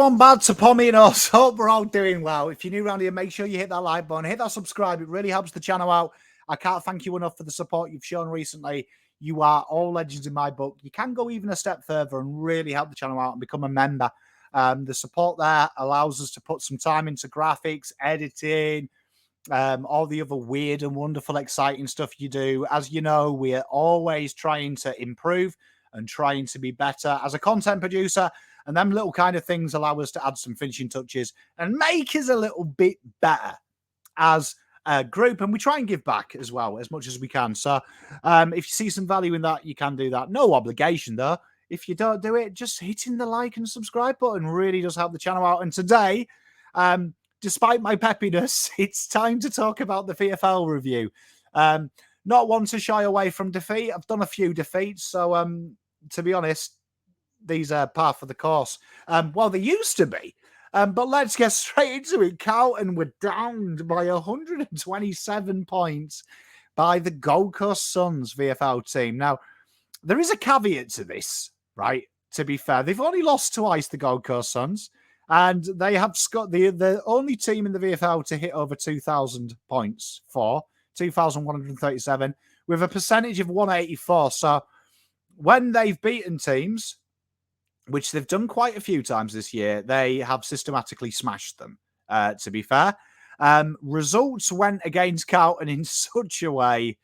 everyone, bad to Pommy and us. Hope we're all doing well. If you're new around here, make sure you hit that like button, hit that subscribe. It really helps the channel out. I can't thank you enough for the support you've shown recently. You are all legends in my book. You can go even a step further and really help the channel out and become a member. The support there allows us to put some time into graphics, editing, all the other weird and wonderful, exciting stuff you do. As you know, we are always trying to improve and trying to be better as a content producer. And them little kind of things allow us to add some finishing touches and make us a little bit better as a group. And we try and give back as well, as much as we can. So if you see some value in that, you can do that. No obligation, though. If you don't do it, just hitting the like and subscribe button really does help the channel out. And today, despite my peppiness, it's time to talk about the VFL review. Not one to shy away from defeat. I've done a few defeats. So to be honest, these are par for the course. Well, they used to be. But let's get straight into it. Carlton were downed by 127 points by the Gold Coast Suns VFL team. Now, there is a caveat to this, right? To be fair, they've only lost twice, the Gold Coast Suns, and they have got the only team in the VFL to hit over 2,000 points for 2,137 with a percentage of 184. So when they've beaten teams, which they've done quite a few times this year, they have systematically smashed them, to be fair. Results went against Carlton in such a way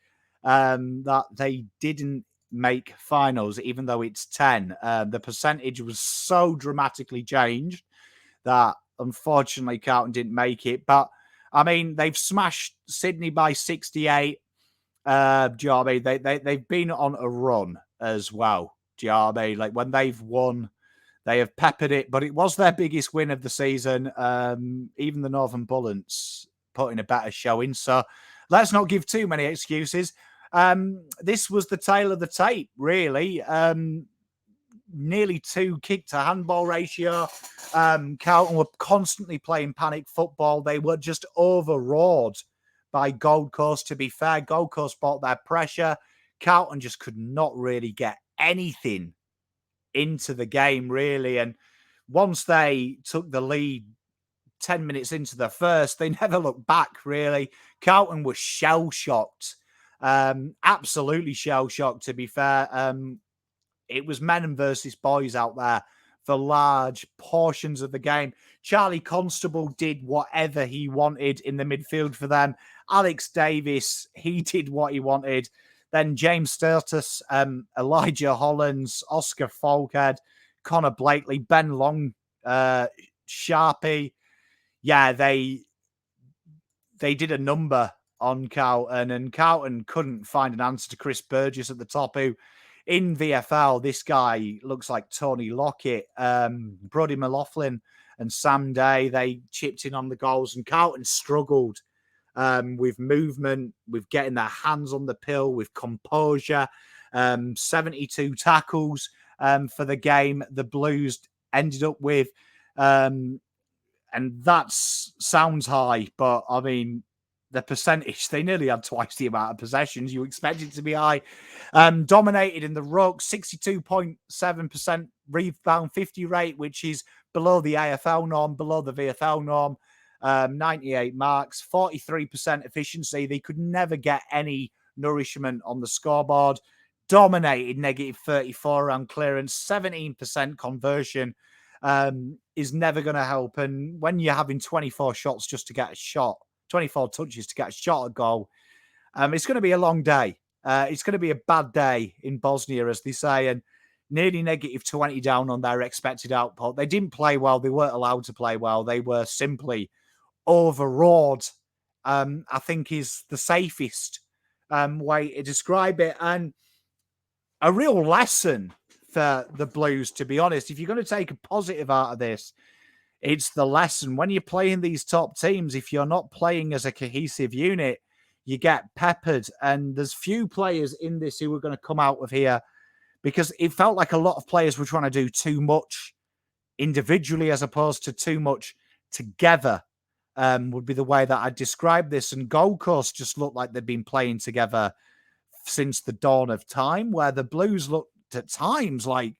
that they didn't make finals, even though it's 10. The percentage was so dramatically changed that, unfortunately, Carlton didn't make it. But, I mean, they've smashed Sydney by 68. Do you know what I mean? They've been on a run as well. Do you know what I mean? Like, when they've won, they have peppered it, but it was their biggest win of the season. Even the Northern Bullets put in a better showing. So let's not give too many excuses. This was the tale of the tape, really. Nearly 2 kick to handball ratio. Carlton were constantly playing panic football. They were just overawed by Gold Coast. To be fair, Gold Coast brought their pressure. Carlton just could not really get anything into the game, really. And once they took the lead 10 minutes into the first, they never looked back, really. Carlton was shell-shocked. Absolutely shell-shocked, to be fair. It was men versus boys out there for large portions of the game. Charlie Constable did whatever he wanted in the midfield for them. Alex Davis, he did what he wanted. Then James Sturtis, Elijah Hollands, Oscar Folkhead, Connor Blakely, Ben Long, Sharpie. Yeah, they did a number on Carlton, and Carlton couldn't find an answer to Chris Burgess at the top, who in VFL, this guy looks like Tony Lockett. Brody McLaughlin and Sam Day, they chipped in on the goals, and Carlton struggled with movement, with getting their hands on the pill, with composure. 72 tackles for the game the Blues ended up with. And that sounds high, but I mean, the percentage, they nearly had twice the amount of possessions. You expect it to be high. Dominated in the ruck, 62.7% rebound 50 rate, which is below the AFL norm, below the VFL norm. 98 marks, 43% efficiency. They could never get any nourishment on the scoreboard. Dominated negative 34 around clearance, 17% conversion is never going to help. And when you're having 24 shots just to get a shot, 24 touches to get a shot at goal, it's going to be a long day. It's going to be a bad day in Bosnia, as they say, and nearly negative 20 down on their expected output. They didn't play well. They weren't allowed to play well. They were simply overawed, I think is the safest way to describe it. And a real lesson for the Blues, to be honest. If you're going to take a positive out of this, it's the lesson. When you're playing these top teams, if you're not playing as a cohesive unit, you get peppered. And there's few players in this who are going to come out of here, because it felt like a lot of players were trying to do too much individually as opposed to too much together, would be the way that I'd describe this. And Gold Coast just looked like they'd been playing together since the dawn of time, where the Blues looked at times like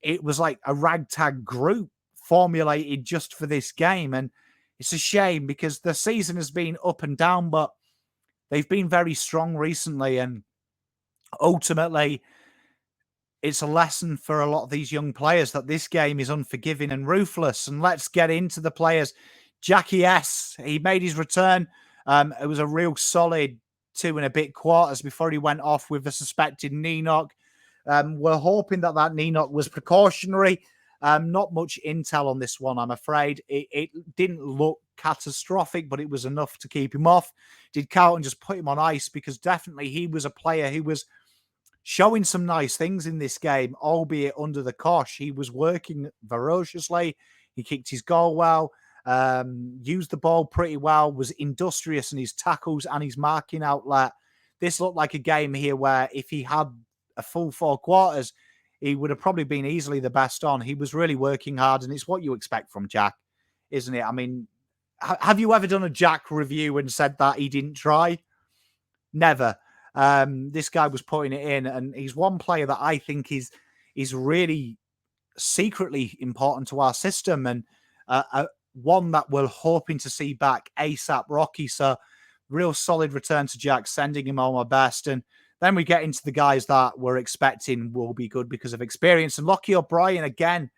it was like a ragtag group formulated just for this game. And it's a shame because the season has been up and down, but they've been very strong recently. And ultimately, it's a lesson for a lot of these young players that this game is unforgiving and ruthless. And let's get into the players. Jackie S, he made his return. It was a real solid 2 and a bit quarters before he went off with the suspected knee knock. We're hoping that knee knock was precautionary. Not much intel on this one, I'm afraid. It didn't look catastrophic, but it was enough to keep him off. Did Carlton just put him on ice? Because definitely he was a player who was showing some nice things in this game, albeit under the cosh. He was working ferociously. He kicked his goal well, used the ball pretty well, was industrious in his tackles and his marking outlet. This looked like a game here where if he had a full 4 quarters, he would have probably been easily the best on. He was really working hard, and it's what you expect from Jack, isn't it? I mean, have you ever done a Jack review and said that he didn't try? Never. This guy was putting it in, and he's one player that I think is really secretly important to our system, and one that we're hoping to see back ASAP Rocky. So real solid return to Jack, sending him all my best. And then we get into the guys that we're expecting will be good because of experience. And Lockie O'Brien, again,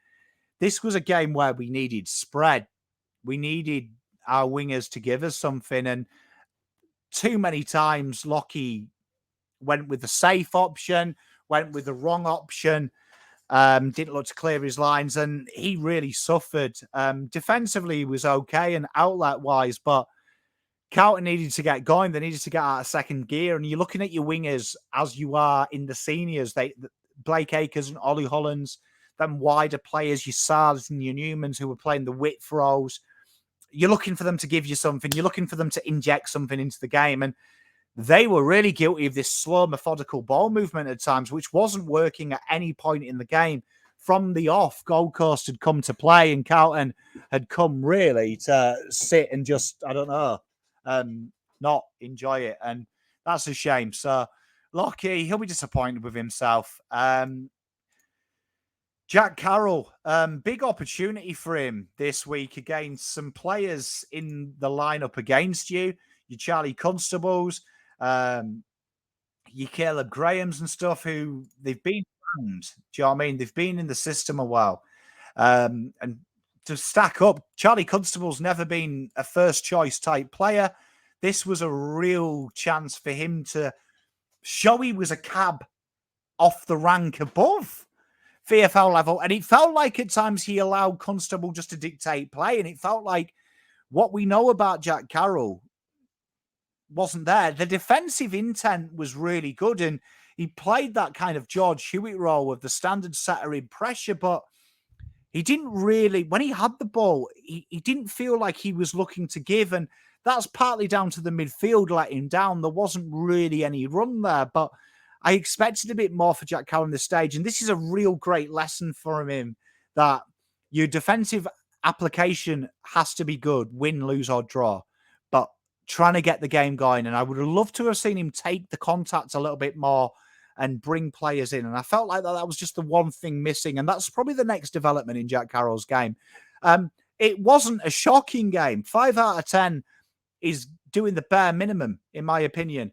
this was a game where we needed spread. We needed our wingers to give us something. And too many times, Lockie went with the safe option, went with the wrong option, didn't look to clear his lines, and he really suffered. Defensively, he was okay, and outlet-wise, but Carlton needed to get going. They needed to get out of second gear, and you're looking at your wingers as you are in the seniors. Blake Acres and Ollie Hollands, them wider players, your Sards and your Newmans who were playing the width throws. You're looking for them to give you something. You're looking for them to inject something into the game, and they were really guilty of this slow, methodical ball movement at times, which wasn't working at any point in the game. From the off, Gold Coast had come to play, and Carlton had come really to sit and just, I don't know, not enjoy it. And that's a shame. So, Lockie, he'll be disappointed with himself. Jack Carroll, big opportunity for him this week against some players in the lineup against you. Your Charlie Constables, your Caleb Grahams and stuff, who they've been around. Do you know what I mean? They've been in the system a while. And to stack up, Charlie Constable's never been a first choice type player. This was a real chance for him to show he was a cab off the rank above VFL level. And it felt like at times he allowed Constable just to dictate play. And it felt like what we know about Jack Carroll wasn't there. The defensive intent was really good, and he played that kind of George Hewitt role with the standard setter in pressure, but he didn't really, when he had the ball, he didn't feel like he was looking to give, and that's partly down to the midfield letting him down. There wasn't really any run there, but I expected a bit more for Jack Carroll on this stage, and this is a real great lesson for him that your defensive application has to be good, win, lose, or draw, but trying to get the game going. And I would have loved to have seen him take the contact a little bit more and bring players in. And I felt like that was just the one thing missing. And that's probably the next development in Jack Carroll's game. It wasn't a shocking game. 5 out of 10 is doing the bare minimum, in my opinion.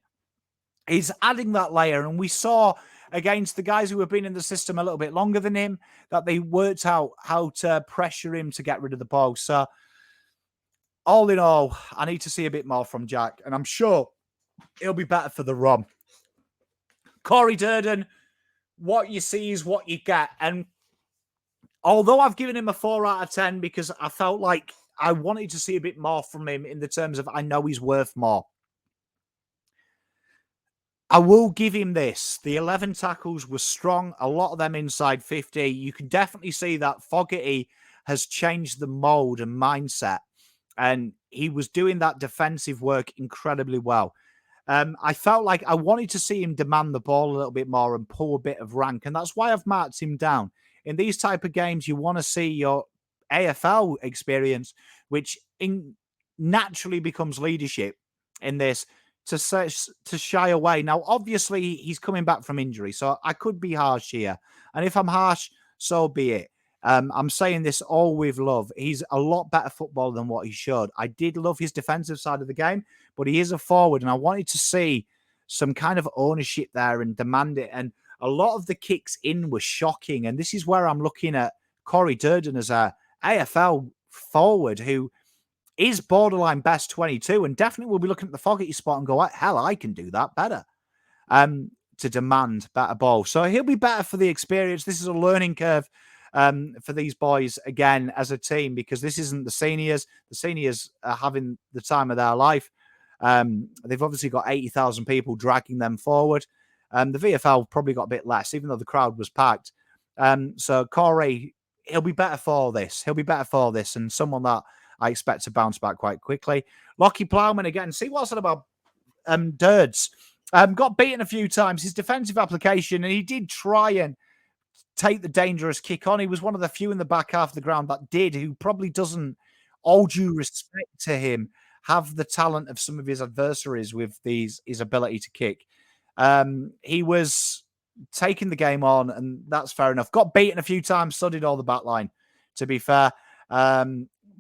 He's adding that layer. And we saw against the guys who have been in the system a little bit longer than him that they worked out how to pressure him to get rid of the ball. So all in all, I need to see a bit more from Jack, and I'm sure it'll be better for the run. Corey Durden, what you see is what you get. And although I've given him a 4 out of 10 because I felt like I wanted to see a bit more from him in the terms of I know he's worth more, I will give him this. The 11 tackles were strong, a lot of them inside 50. You can definitely see that Fogarty has changed the mold and mindset, and he was doing that defensive work incredibly well. I felt like I wanted to see him demand the ball a little bit more and pull a bit of rank, and that's why I've marked him down. In these type of games, you want to see your AFL experience, which naturally becomes leadership in this, to shy away. Now, obviously, he's coming back from injury, so I could be harsh here. And if I'm harsh, so be it. I'm saying this all with love. He's a lot better footballer than what he showed. I did love his defensive side of the game, but he is a forward, and I wanted to see some kind of ownership there and demand it. And a lot of the kicks in were shocking. And this is where I'm looking at Corey Durden as a AFL forward who is borderline best 22 and definitely will be looking at the Fogarty spot and go, hell, I can do that better. To demand better ball. So he'll be better for the experience. This is a learning curve for these boys again as a team, because this isn't the seniors. The seniors are having the time of their life. They've obviously got 80,000 people dragging them forward. The VFL probably got a bit less, even though the crowd was packed. So Corey, he'll be better for this. He'll be better for this, and someone that I expect to bounce back quite quickly. Lockie Plowman again. See what's it about Durds. Got beaten a few times. His defensive application, and he did try and take the dangerous kick on. He was one of the few in the back half of the ground that did, who probably doesn't, all due respect to him, have the talent of some of his adversaries with his ability to kick. He was taking the game on, and that's fair enough. Got beaten a few times, so did all the back line, to be fair.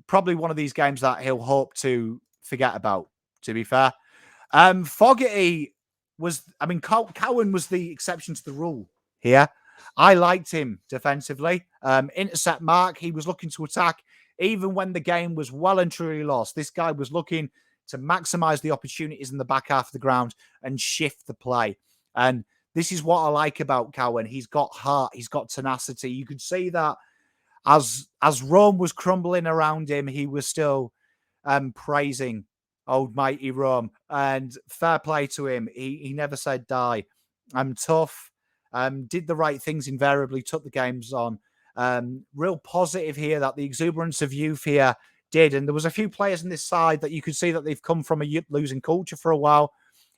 Probably one of these games that he'll hope to forget about, to be fair. Fogarty was, Cowan was the exception to the rule here. I liked him defensively. Intercept mark, he was looking to attack. Even when the game was well and truly lost, this guy was looking to maximize the opportunities in the back half of the ground and shift the play. And this is what I like about Cowan. He's got heart. He's got tenacity. You could see that as Rome was crumbling around him, he was still praising old mighty Rome. And fair play to him. He never said die. I'm tough. Did the right things invariably, took the games on. Real positive here that the exuberance of youth here did. And there was a few players in this side that you could see that they've come from a losing culture for a while.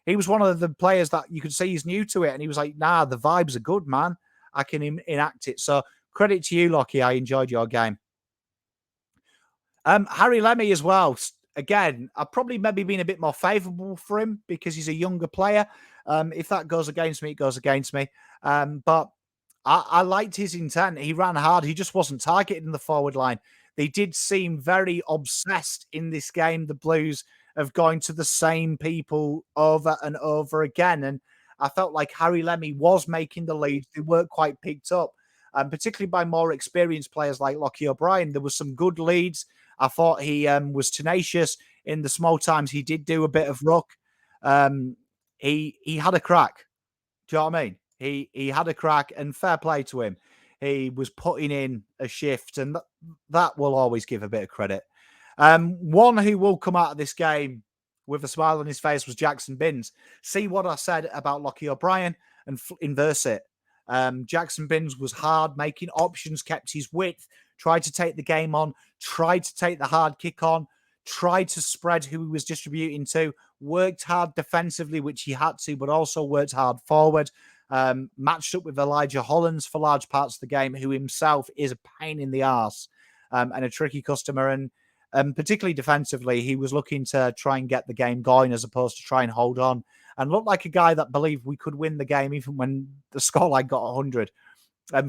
He was one of the players that you could see he's new to it. And he was like, nah, the vibes are good, man. I can enact it. So credit to you, Lockie. I enjoyed your game. Harry Lemmy as well. Again, I've probably maybe been a bit more favourable for him because he's a younger player. If that goes against me, it goes against me. But I liked his intent. He ran hard. He just wasn't targeted in the forward line. They did seem very obsessed in this game, the Blues, of going to the same people over and over again. And I felt like Harry Lemmy was making the leads. They weren't quite picked up, particularly by more experienced players like Lockie O'Brien. There was some good leads. I thought he was tenacious in the small times. He did do a bit of ruck. He had a crack. Do you know what I mean? He had a crack, and fair play to him. He was putting in a shift, and that will always give a bit of credit. One who will come out of this game with a smile on his face was Jackson Binns. See what I said about Lockie O'Brien and inverse it. Jackson Binns was hard, making options, kept his width, tried to take the game on, tried to take the hard kick on, tried to spread who he was distributing to, worked hard defensively, which he had to, but also worked hard forward. Matched up with Elijah Hollands for large parts of the game, who himself is a pain in the arse and a tricky customer. And particularly defensively, he was looking to try and get the game going as opposed to try and hold on, and looked like a guy that believed we could win the game even when the scoreline got 100.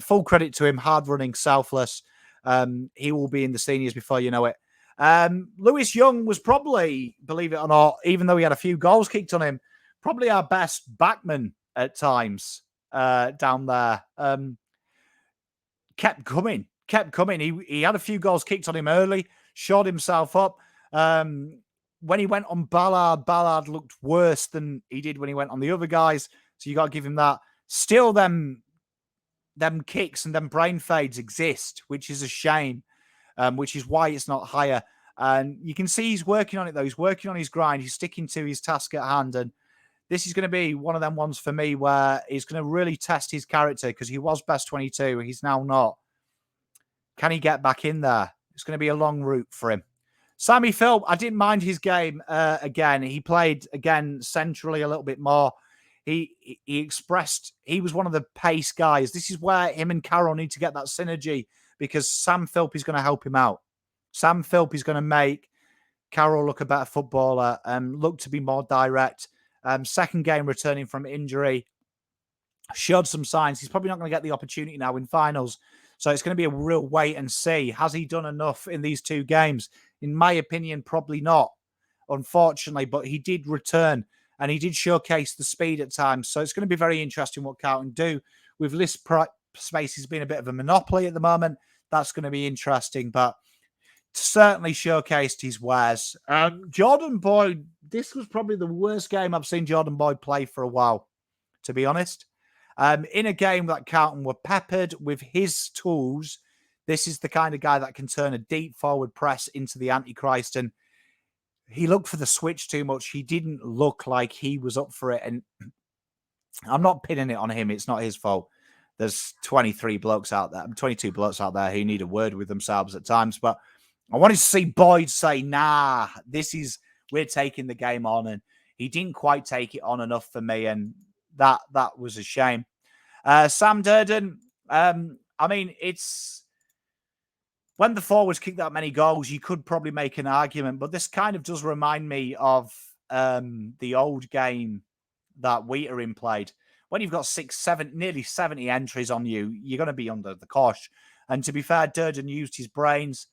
Full credit to him, hard running, selfless. He will be in the seniors before you know it. Lewis Young was probably, believe it or not, even though he had a few goals kicked on him, probably our best backman at times down there. Kept coming. He had a few goals kicked on him early, showed himself up. When he went on Ballard looked worse than he did when he went on the other guys. So you got to give him that. Still, them kicks and them brain fades exist, which is a shame, which is why it's not higher. And you can see he's working on it, though. He's working on his grind. He's sticking to his task at hand. And this is going to be one of them ones for me where he's going to really test his character, because he was best 22. He's now not. Can he get back in there? It's going to be a long route for him. Sammy Philp, I didn't mind his game again. He played, again, centrally a little bit more. He expressed, he was one of the pace guys. This is where him and Carroll need to get that synergy, because Sam Philp is going to help him out. Sam Philp is going to make Carroll look a better footballer and look to be more direct. Second game returning from injury. Showed some signs. He's probably not going to get the opportunity now in finals. So it's going to be a real wait and see. Has he done enough in these 2 games? In my opinion, probably not, unfortunately, but he did return and he did showcase the speed at times. So it's going to be very interesting what Carlton do. With list spaces being a bit of a monopoly at the moment, that's going to be interesting, but certainly showcased his wares. Jordan Boyd, this was probably the worst game I've seen Jordan Boyd play for a while, to be honest. In a game that Carlton were peppered with his tools, this is the kind of guy that can turn a deep forward press into the Antichrist, and he looked for the switch too much. He didn't look like he was up for it, and I'm not pinning it on him. It's not his fault. There's 22 blokes out there who need a word with themselves at times, but I wanted to see Boyd say, nah, we're taking the game on, and he didn't quite take it on enough for me, and that was a shame. Sam Durden, I mean, it's when the forwards kick that many goals, you could probably make an argument, but this kind of does remind me of the old game that Whittaker played. When you've got nearly 70 entries on you, you're going to be under the cosh. And to be fair, Durden used his brains.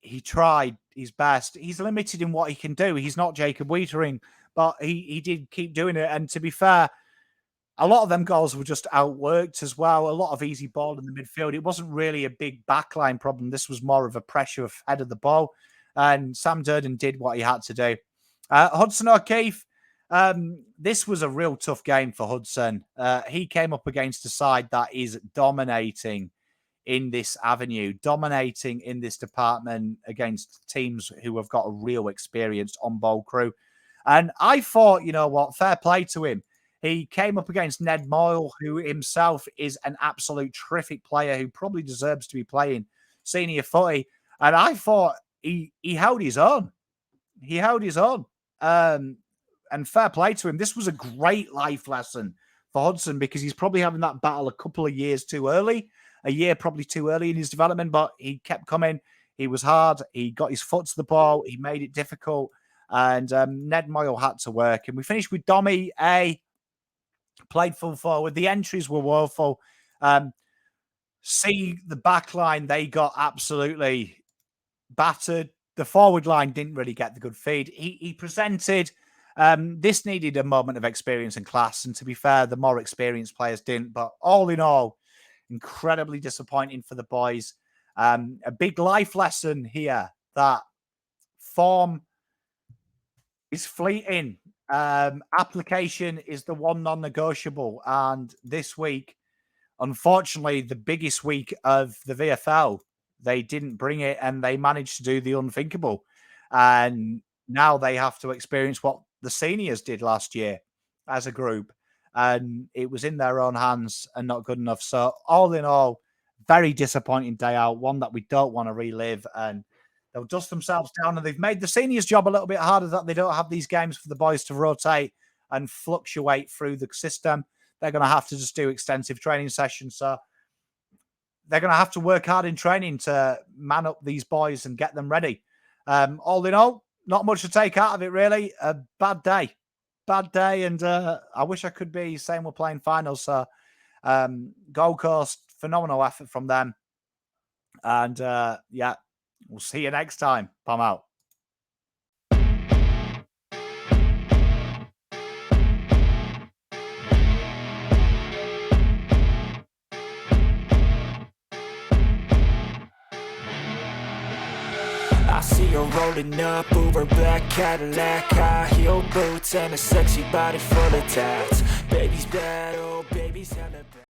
He tried his best. He's limited in what he can do. He's not Jacob Whittaker, but he did keep doing it. And to be fair, a lot of them goals were just outworked as well. A lot of easy ball in the midfield. It wasn't really a big backline problem. This was more of a pressure head of the ball. And Sam Durden did what he had to do. Hudson O'Keefe, this was a real tough game for Hudson. He came up against a side that is dominating in this avenue, dominating in this department against teams who have got a real experienced on-ball crew. And I thought, you know what, fair play to him. He came up against Ned Moyle, who himself is an absolute terrific player who probably deserves to be playing senior footy. And I thought he held his own. He held his own. And fair play to him. This was a great life lesson for Hudson because he's probably having that battle a couple of years too early. A year probably too early in his development, but he kept coming. He was hard. He got his foot to the ball. He made it difficult. And Ned Moyle had to work. And we finished with Dommy A. Played full forward. The entries were woeful. See the back line, they got absolutely battered. The forward line didn't really get the good feed. He presented. This needed a moment of experience and class. And to be fair, the more experienced players didn't. But all in all, incredibly disappointing for the boys. A big life lesson here that form is fleeting. Application is the one non-negotiable. And this week, unfortunately, the biggest week of the VFL, they didn't bring it and they managed to do the unthinkable. And now they have to experience what the seniors did last year as a group. And it was in their own hands and not good enough. So all in all, very disappointing day out, one that we don't want to relive. And they'll dust themselves down, and they've made the seniors' job a little bit harder that they don't have these games for the boys to rotate and fluctuate through the system. They're going to have to just do extensive training sessions. So they're going to have to work hard in training to man up these boys and get them ready. All in all, not much to take out of it, really. A bad day. Bad day, and I wish I could be saying we're playing finals. So Gold Coast, phenomenal effort from them. And yeah, we'll see you next time. I'm out. I see her rolling up, Uber black Cadillac, high heel boots and a sexy body full of tats. Baby's bad, oh baby's hella bad.